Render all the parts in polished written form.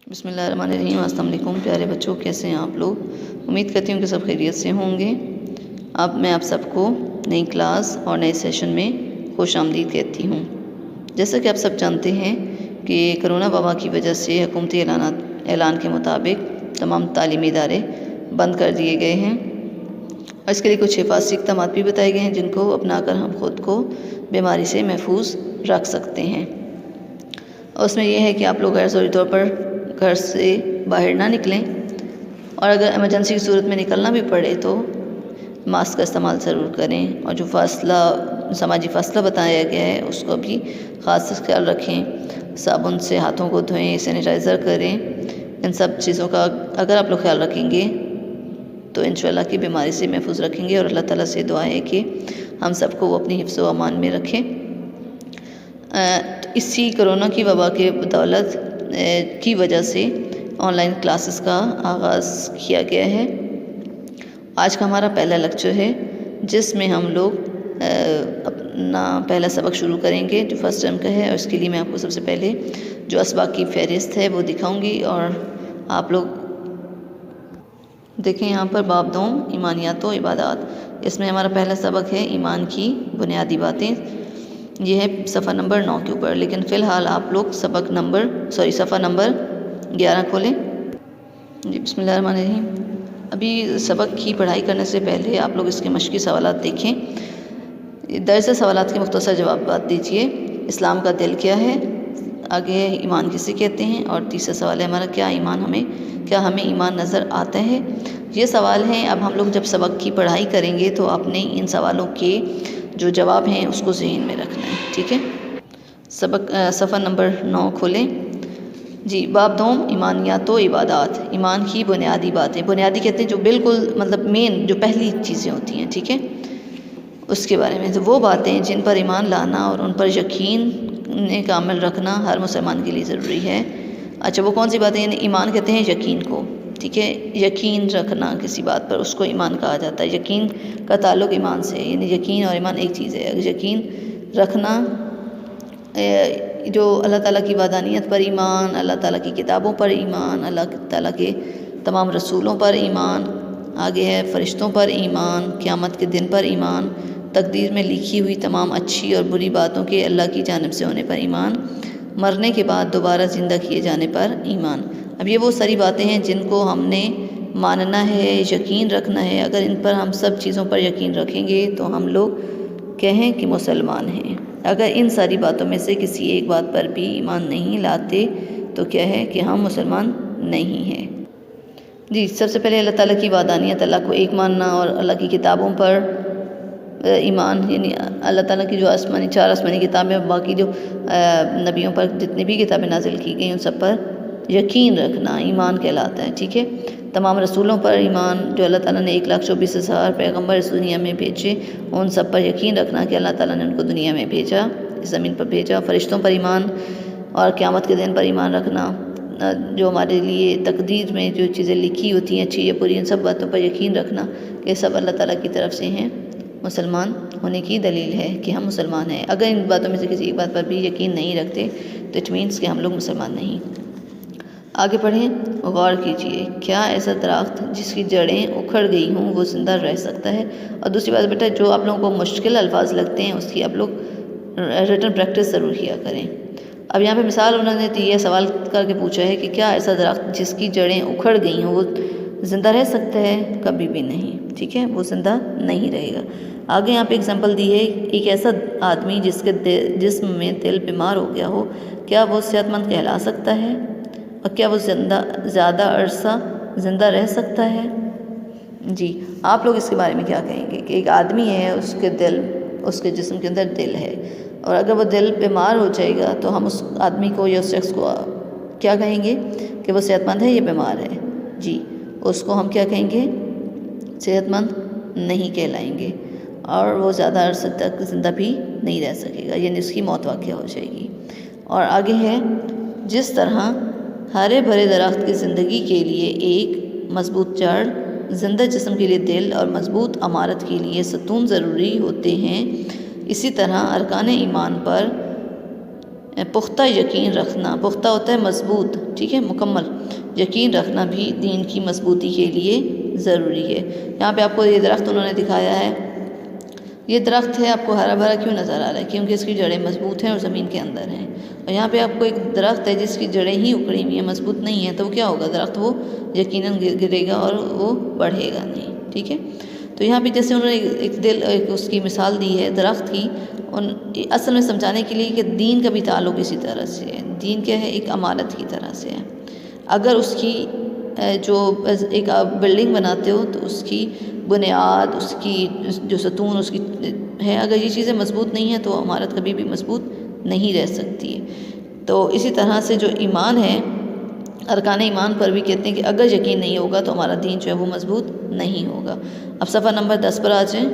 बिस्मिल्लाहिर्रहमानिर्रहीम। अस्सलाम वालेकुम प्यारे बच्चों, कैसे हैं आप लोग। उम्मीद करती हूँ कि सब खैरियत से होंगे। अब मैं आप सबको नई क्लास और नए सेशन में खुश आमदीद कहती हूँ। जैसा कि आप सब जानते हैं कि कोरोना वबा की वजह से हुकूमती ऐलान के मुताबिक तमाम तालीमी इदारे बंद कर दिए गए हैं और इसके लिए कुछ हिफाजती इक़दाम भी बताए गए हैं जिनको अपनाकर हम खुद को बीमारी से महफूज रख सकते हैं। और उसमें यह है कि आप लोग गैर ज़रूरी तौर पर घर से बाहर ना निकलें और अगर इमरजेंसी की सूरत में निकलना भी पड़े तो मास्क का इस्तेमाल ज़रूर करें और जो समाजी फासला बताया गया है उसको भी ख़ास ख्याल रखें। साबुन से हाथों को धोएं, सैनिटाइज़र करें। इन सब चीज़ों का अगर आप लोग ख्याल रखेंगे तो इंशाअल्लाह की बीमारी से महफूज रखेंगे और अल्लाह ताला से दुआ है कि हम सबको वो अपनी हिफ्ज़ व अमान में रखें। इसी कोरोना की वबा के बदौलत की वजह से ऑनलाइन क्लासेस का आगाज़ किया गया है। आज का हमारा पहला लेक्चर है जिसमें हम लोग अपना पहला सबक शुरू करेंगे जो फर्स्ट टर्म का है और इसके लिए मैं आपको सबसे पहले जो असबाक की फ़हरिस्त है वो दिखाऊंगी और आप लोग देखें यहाँ पर बाब दोम ईमानियात व इबादात। इसमें हमारा पहला सबक है ईमान की बुनियादी बातें। ये है सफ़ा नंबर 9 के ऊपर, लेकिन फ़िलहाल आप लोग सफ़ा नंबर 11 खोलें। जी बिस्मिल्लाहिर्रहमानिर्रहीम। अभी सबक की पढ़ाई करने से पहले आप लोग इसके मश्की सवालात देखें। दर्ज सवालात के मुख्तसर जवाब दीजिए। इस्लाम का दिल क्या है, आगे है ईमान किसे कहते हैं, और तीसरा सवाल है हमारा क्या हमें ईमान नज़र आता है। ये सवाल हैं। अब हम लोग जब सबक की पढ़ाई करेंगे तो आपने इन सवालों के जो जवाब हैं उसको ज़हन में रखना है, ठीक है। सफ़ा नंबर 9 खोलें। जी बाब दोम ईमानियात व इबादात। ईमान की बुनियादी बातें। बुनियादी कहते हैं जो बिल्कुल मतलब मेन जो पहली चीज़ें होती हैं, ठीक है, उसके बारे में। तो वो बातें जिन पर ईमान लाना और उन पर यकीन कामिल रखना हर मुसलमान के लिए ज़रूरी है। अच्छा, वो कौन सी बातें? यानी ईमान कहते हैं यकीन को, ठीक है। यकीन रखना किसी बात पर उसको ईमान कहा जाता है। यकीन का ताल्लुक़ ईमान से, यानी यकीन और ईमान एक चीज़ है। अगर यकीन रखना जो अल्लाह ताला की वादानियत पर ईमान, अल्लाह ताला की किताबों पर ईमान, अल्लाह ताला के तमाम रसूलों पर ईमान, आगे है फ़रिश्तों पर ईमान, क़यामत के दिन पर ईमान, तकदीर में लिखी हुई तमाम अच्छी और बुरी बातों के अल्लाह की जानिब से होने पर ईमान, मरने के बाद दोबारा ज़िंदा किए जाने पर ईमान। अब ये वो सारी बातें हैं जिनको हमने मानना है, यकीन रखना है। अगर इन पर हम सब चीज़ों पर यकीन रखेंगे तो हम लोग कहें कि मुसलमान हैं। अगर इन सारी बातों में से किसी एक बात पर भी ईमान नहीं लाते तो क्या है कि हम मुसलमान नहीं हैं। जी सबसे पहले अल्लाह ताला की वादानियत, अल्लाह को एक मानना और अल्लाह की किताबों पर ईमान, यानी अल्लाह ताला की जो चार आसमानी किताबें, बाकी जो नबियों पर जितनी भी किताबें नाजिल की गई उन सब पर यकीन रखना ईमान कहलाता है, ठीक है। तमाम रसूलों पर ईमान, जो अल्लाह ताला ने 1,24,000 पैगम्बर इस दुनिया में भेजे, उन सब पर यकीन रखना कि अल्लाह ताला ने उनको दुनिया में भेजा, इस ज़मीन पर भेजा। फ़रिश्तों पर ईमान और क़यामत के दिन पर ईमान रखना, जो हमारे लिए तकदीर में जो चीज़ें लिखी होती हैं अच्छी या बुरी, इन सब बातों पर यकीन रखना कि सब अल्लाह ताला की तरफ से हैं। मुसलमान होने की दलील है कि हम मुसलमान हैं। अगर इन बातों में से किसी एक बात पर भी यकीन नहीं रखते तो इट मीन्स कि हम लोग मुसलमान नहीं। आगे पढ़ें। गौर कीजिए, क्या ऐसा दरख्त जिसकी जड़ें उखड़ गई हों वो ज़िंदा रह सकता है। और दूसरी बात बेटा, जो आप लोगों को मुश्किल अल्फाज लगते हैं उसकी आप लोग रिटन प्रैक्टिस ज़रूर किया करें। अब यहाँ पे मिसाल उन्होंने दी है, सवाल करके पूछा है कि क्या ऐसा दरख्त जिसकी जड़ें उखड़ गई हों वो ज़िंदा रह सकता है। कभी भी नहीं, ठीक है, वो ज़िंदा नहीं रहेगा। आगे यहाँ पे एग्जांपल दी है, एक ऐसा आदमी जिसके जिस्म में दिल बीमार हो गया हो, क्या वो सेहतमंद कहला सकता है और क्या वो ज़्यादा अरसा ज़िंदा रह सकता है। जी आप लोग इसके बारे में क्या कहेंगे कि एक आदमी है, उसके जिस्म के अंदर दिल है और अगर वो दिल बीमार हो जाएगा तो हम उस आदमी को या उस शख्स को क्या कहेंगे कि वो सेहतमंद है या बीमार है। जी उसको हम क्या कहेंगे, सेहतमंद नहीं कहलाएंगे और वो ज़्यादा अरसे तक ज़िंदा भी नहीं रह सकेगा, यानी उसकी मौत वाक़या हो जाएगी। और आगे है, जिस तरह हरे भरे दरख्त की ज़िंदगी के लिए एक मजबूत जड़, ज़िंदा जिस्म के लिए दिल और मजबूत अमारत के लिए सतून ज़रूरी होते हैं, इसी तरह अरकान ईमान पर पुख्ता यकीन रखना, पुख्ता होता है मजबूत, ठीक है, मुकम्मल यकीन रखना भी दीन की मजबूती के लिए ज़रूरी है। यहाँ पे आपको ये दरख्त उन्होंने दिखाया है, ये दरख्त है, आपको हरा भरा क्यों नज़र आ रहा है? क्योंकि इसकी जड़ें मजबूत हैं और ज़मीन के अंदर हैं। और यहाँ पे आपको एक दरख्त है जिसकी जड़ें ही उखड़ी हुई हैं, मजबूत नहीं है, तो वो क्या होगा? दरख्त वो यकीनन गिरेगा और वो बढ़ेगा नहीं, ठीक है। तो यहाँ पे जैसे उन्होंने एक उसकी मिसाल दी है दरख्त की, उन असल में समझाने के लिए कि दीन का भी ताल्लुक़ इसी तरह से है। दीन क्या है? एक अमारत की तरह से है। अगर उसकी जो एक आप बिल्डिंग बनाते हो तो उसकी बुनियाद, उसकी जो सतून उसकी है, अगर ये चीज़ें मजबूत नहीं हैं तो इमारत कभी भी मजबूत नहीं रह सकती है। तो इसी तरह से जो ईमान है, अरकान ईमान पर भी कहते हैं कि अगर यकीन नहीं होगा तो हमारा दीन जो है वो मजबूत नहीं होगा। अब सफ़ा नंबर 10 पर आ जाएँ।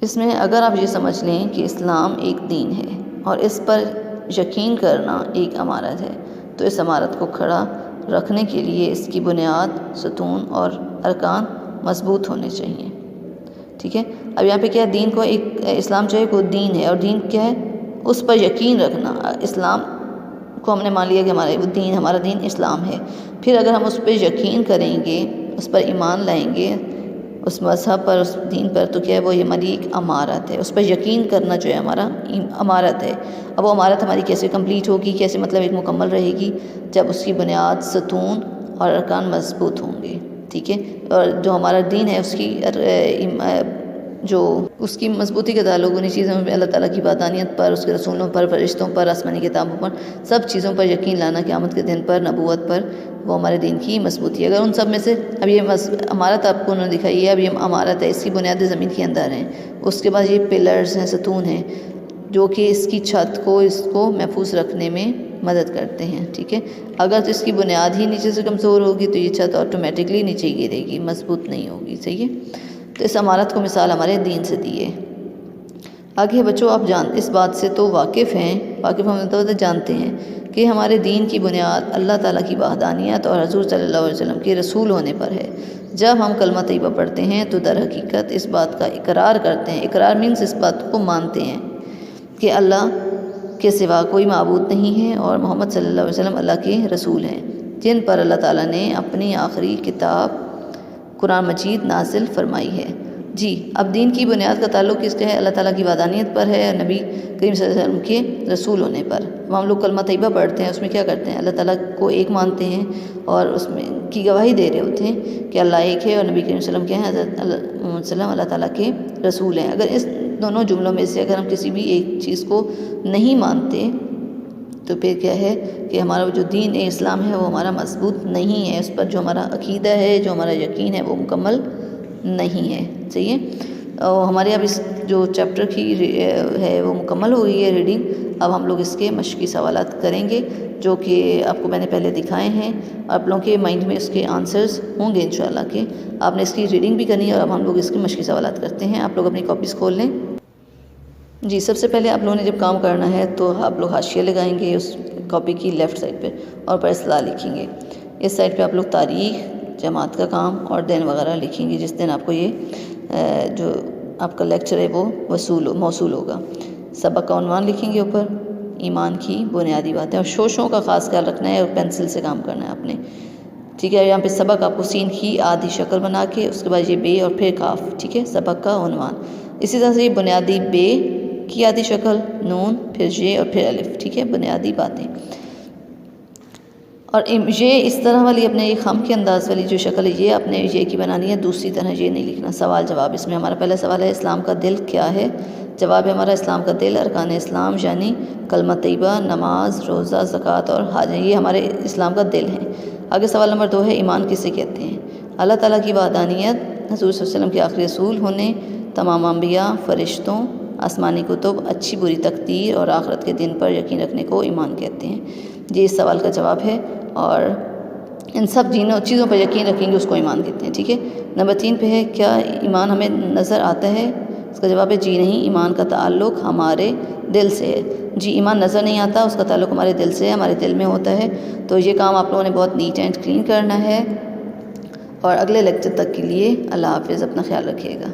इसमें अगर आप ये समझ लें कि इस्लाम एक दीन है और इस पर यकीन करना एक अमारत है, तो इस अमारत को खड़ा रखने के लिए इसकी बुनियाद, सतून और अरकान मजबूत होने चाहिए, ठीक है। अब यहाँ पे क्या है? दीन को एक इस्लाम जो है वो दीन है, और दीन क्या है? उस पर यकीन रखना। इस्लाम को हमने मान लिया कि हमारा दीन इस्लाम है। फिर अगर हम उस पर यकीन करेंगे, उस पर ईमान लाएंगे, उस मज़हब पर, उस दीन पर, तो क्या है? वो ये हमारी एक अमारत है। उस पर यकीन करना जो है हमारा अमारत है। अब वो अमारत हमारी कैसे कंप्लीट होगी, कैसे मतलब एक मुकम्मल रहेगी? जब उसकी बुनियाद, सतून और अरकान मजबूत होंगे, ठीक है। और जो हमारा दीन है उसकी जो उसकी मजबूती का ताल्लुक़ उन्हीं चीज़ों में अल्लाह ताला की वाहदानियत पर, उसके रसूलों पर, फरिश्तों पर, आसमानी किताबों पर, सब चीज़ों पर यकीन लाना, क़यामत के दिन पर, नबूवत पर, वो हमारे दीन की मजबूती है। अगर उन सब में से अब ये अमारत आपको उन्होंने दिखाई है, अब ये अमारत है, इसकी बुनियादें ज़मीन के अंदर हैं, उसके बाद ये पिलर्स हैं, सतून हैं, जो कि इसकी छत को, इसको महफूज रखने में मदद करते हैं, ठीक है। अगर तो इसकी बुनियाद ही नीचे से कमज़ोर होगी तो ये छत ऑटोमेटिकली नीचे गिरेगी, मजबूत नहीं होगी, सही है। तो इस अमारत को मिसाल हमारे दीन से दी है। आगे बच्चों, आप इस बात से तो वाकिफ़ हैं, वाकिफ़ हम तो जानते हैं कि हमारे दीन की बुनियाद अल्लाह ताला की वहदानियत और हज़ूर सल्लल्लाहु अलैहि वसल्लम के रसूल होने पर है। जब हम कलमा तैयबा पढ़ते हैं तो दर हकीकत इस बात का इकरार करते हैं। इकरार मीन्स इस बात को मानते हैं कि अल्लाह के सिवा कोई माबूद नहीं है और मोहम्मद सल्लल्लाहु अलैहि वसल्लम अल्लाह के रसूल हैं, जिन पर अल्लाह ताला ने अपनी आखिरी किताब कुरान मजीद नाजिल फरमाई है। जी, अब दीन की बुनियाद का ताल्लुक़ किससे है? अल्लाह ताला की वाहदानियत पर है, नबी करीम सल्लल्लाहु अलैहि वसल्लम के रसूल होने पर। हम लोग कलमा तैयबा पढ़ते हैं, उसमें क्या करते हैं? अल्लाह ताला को एक मानते हैं और उसमें की गवाही दे रहे होते हैं कि अल्लाह एक है और नबी करीम सल्लल्लाहु अलैहि वसल्लम क्या है? हज़रत मोहम्मद सल्लल्लाहु अल्लाह ताला के रसूल हैं। अगर इस दोनों जुमलों में से अगर हम किसी भी एक चीज़ को नहीं मानते तो फिर क्या है कि हमारा जो दीन इस्लाम है वो हमारा मजबूत नहीं है, उस पर जो हमारा अकीदा है, जो हमारा यकीन है वो मुकम्मल नहीं है, सही है। और हमारे अब इस जो चैप्टर की है वो मुकम्मल हो गई है रीडिंग। अब हम लोग इसके मश्की सवालात करेंगे जो कि आपको मैंने पहले दिखाए हैं। आप लोगों के माइंड में इसके आंसर्स होंगे इंशाल्लाह के। आपने इसकी रीडिंग भी करनी है और अब हम लोग इसके मश्की सवालात करते हैं। आप लोग अपनी कॉपीज़ खोल लें। जी, सबसे पहले आप लोगों ने जब काम करना है तो आप लोग हाशिया लगाएंगे उस कॉपी की लेफ़्ट साइड पे और पर इस्लाह लिखेंगे। इस साइड पे आप लोग तारीख़, जमात का काम और दिन वगैरह लिखेंगे जिस दिन आपको ये जो आपका लेक्चर है वो मौसूल होगा। सबक का उन्वान लिखेंगे ऊपर, ईमान की बुनियादी बातें, और शोशों का ख़ास ख्याल रखना है और पेंसिल से काम करना है आपने, ठीक है। यहाँ पे सबक आपको सीन की आधी शक्ल बना के, उसके बाद ये बे और फिर काफ, ठीक है, सबक का उन्वान। इसी तरह से ये बुनियादी बे की आधी शक्ल, नून, फिर जे और फिर अलिफ, ठीक है, बुनियादी बातें। और ये इस तरह वाली अपने ये खम के अंदाज़ वाली जो शक्ल है ये अपने ये की बनानी है, दूसरी तरह ये नहीं लिखना। सवाल जवाब, इसमें हमारा पहला सवाल है इस्लाम का दिल क्या है? जवाब है हमारा इस्लाम का दिल अरकान इस्लाम यानी कलमा तैयबा, नमाज, रोज़ा, ज़कात और हज, ये हमारे इस्लाम का दिल है। आगे सवाल नंबर 2 है ईमान किसे कहते हैं? अल्लाह ताला की वहदानियत, हज़ूर सल्लल्लाहु अलैहि वसल्लम के आखिरी रसूल होने, तमाम अंबिया, फ़रिश्तों, आसमानी कुतुब, अच्छी बुरी तकदीर और आखिरत के दिन पर यकीन रखने को ईमान कहते हैं। ये इस सवाल का जवाब है और इन सब चीज़ों पर यकीन रखेंगे उसको ईमान कहते हैं, ठीक है। नंबर 3 पे है क्या ईमान हमें नज़र आता है? इसका जवाब है जी नहीं, ईमान का ताल्लुक़ हमारे दिल से है। जी, ईमान नज़र नहीं आता, उसका ताल्लुक़ हमारे दिल से है, हमारे दिल में होता है। तो ये काम आप लोगों ने बहुत नीट एंड क्लीन करना है। और अगले लेक्चर तक के लिए अल्लाह हाफ़िज़, अपना ख्याल रखिएगा।